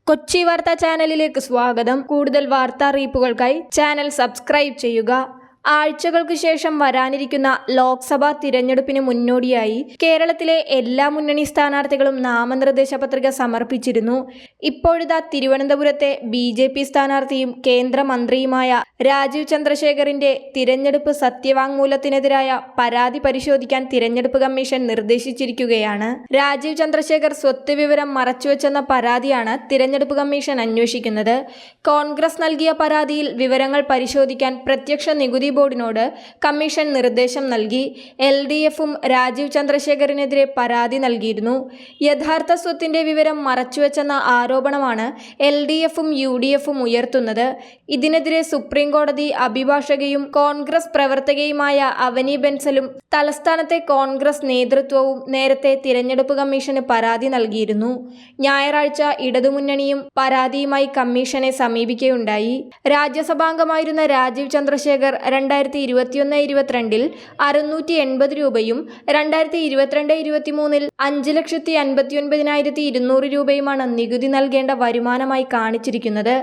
കൊച്ചി വാർത്താ ചാനലിലേക്ക് സ്വാഗതം. കൂടുതൽ വാർത്താ അറിയിപ്പുകൾക്കായി ചാനൽ സബ്സ്ക്രൈബ് ചെയ്യുക. ആഴ്ചകൾക്ക് ശേഷം വരാനിരിക്കുന്ന ലോക്സഭാ തിരഞ്ഞെടുപ്പിന് മുന്നോടിയായി കേരളത്തിലെ എല്ലാ മുന്നണി സ്ഥാനാർത്ഥികളും നാമനിർദ്ദേശ പത്രിക സമർപ്പിച്ചിരുന്നു. ഇപ്പോഴിതാ തിരുവനന്തപുരത്തെ BJP സ്ഥാനാർത്ഥിയും കേന്ദ്രമന്ത്രിയുമായ രാജീവ് ചന്ദ്രശേഖറിന്റെ തിരഞ്ഞെടുപ്പ് സത്യവാങ്മൂലത്തിനെതിരായ പരാതി പരിശോധിക്കാൻ തിരഞ്ഞെടുപ്പ് കമ്മീഷൻ നിർദ്ദേശിച്ചിരിക്കുകയാണ്. രാജീവ് ചന്ദ്രശേഖർ സ്വത്ത് വിവരം മറച്ചുവെച്ചെന്ന പരാതിയാണ് തിരഞ്ഞെടുപ്പ് കമ്മീഷൻ അന്വേഷിക്കുന്നത്. കോൺഗ്രസ് നൽകിയ പരാതിയിൽ വിവരങ്ങൾ പരിശോധിക്കാൻ പ്രത്യക്ഷ നികുതി ബോർഡിനോട് കമ്മീഷൻ നിർദ്ദേശം നൽകി. LDFും രാജീവ് ചന്ദ്രശേഖറിനെതിരെ പരാതി നൽകിയിരുന്നു. യഥാർത്ഥ സ്വത്തിന്റെ വിവരം മറച്ചുവെച്ചെന്ന ആരോപണമാണ് LDFും UDFും ഉയർത്തുന്നത്. ഇതിനെതിരെ സുപ്രീം കോടതി അഭിഭാഷകയും കോൺഗ്രസ് പ്രവർത്തകയുമായ അവനി ബെൻസലും തലസ്ഥാനത്തെ കോൺഗ്രസ് നേതൃത്വവും നേരത്തെ തിരഞ്ഞെടുപ്പ് കമ്മീഷന് പരാതി നൽകിയിരുന്നു. ഞായറാഴ്ച ഇടതുമുന്നണിയും പരാതിയുമായി കമ്മീഷനെ സമീപിക്കുകയുണ്ടായി. രാജ്യസഭാംഗമായിരുന്ന രാജീവ് ചന്ദ്രശേഖർ 2021-22 680 രൂപയും 2022-23 5,59,200 രൂപയുമാണ് നികുതി നൽകേണ്ട വരുമാനമായി കാണിച്ചിരിക്കുന്നത്.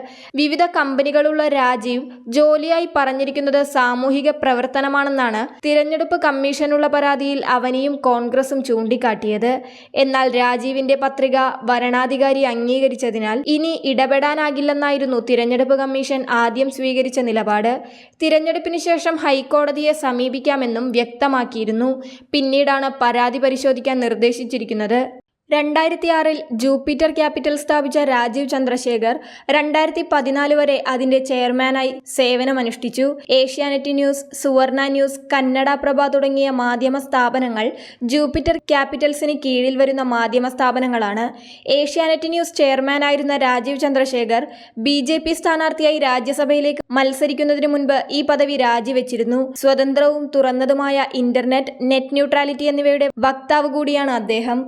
വിവിധ കമ്പനികളുള്ള രാജീവ് ജോലിയായി പറഞ്ഞിരിക്കുന്നത് സാമൂഹിക പ്രവർത്തനമാണെന്നാണ് തിരഞ്ഞെടുപ്പ് കമ്മീഷനുള്ള പരാതിയിൽ അവനിയും കോൺഗ്രസും ചൂണ്ടിക്കാട്ടിയത്. എന്നാൽ രാജീവിന്റെ പത്രിക വരണാധികാരി അംഗീകരിച്ചതിനാൽ ഇനി ഇടപെടാനാകില്ലെന്നായിരുന്നു തിരഞ്ഞെടുപ്പ് കമ്മീഷൻ ആദ്യം സ്വീകരിച്ച നിലപാട്. തിരഞ്ഞെടുപ്പിന് ശേഷം ഹൈക്കോടതിയെ സമീപിക്കാമെന്നും വ്യക്തമാക്കിയിരുന്നു. പിന്നീടാണ് പരാതി പരിശോധിക്കാൻ നിർദ്ദേശിച്ചിരിക്കുന്നത്. 2006 ജൂപ്പിറ്റർ ക്യാപിറ്റൽ സ്ഥാപിച്ച രാജീവ് ചന്ദ്രശേഖർ 2014 വരെ അതിന്റെ ചെയർമാനായി സേവനമനുഷ്ഠിച്ചു. ഏഷ്യാനെറ്റ് ന്യൂസ്, സുവർണ ന്യൂസ്, കന്നഡ പ്രഭ തുടങ്ങിയ മാധ്യമ സ്ഥാപനങ്ങൾ ജൂപ്പിറ്റർ ക്യാപിറ്റൽസിന് കീഴിൽ വരുന്ന മാധ്യമ സ്ഥാപനങ്ങളാണ്. ഏഷ്യാനെറ്റ് ന്യൂസ് ചെയർമാനായിരുന്ന രാജീവ് ചന്ദ്രശേഖർ BJP സ്ഥാനാർത്ഥിയായി രാജ്യസഭയിലേക്ക് മത്സരിക്കുന്നതിന് മുൻപ് ഈ പദവി രാജിവെച്ചിരുന്നു. സ്വതന്ത്രവും തുറന്നതുമായ ഇന്റർനെറ്റ്, നെറ്റ് ന്യൂട്രാലിറ്റി എന്നിവയുടെ വക്താവ് കൂടിയാണ് അദ്ദേഹം.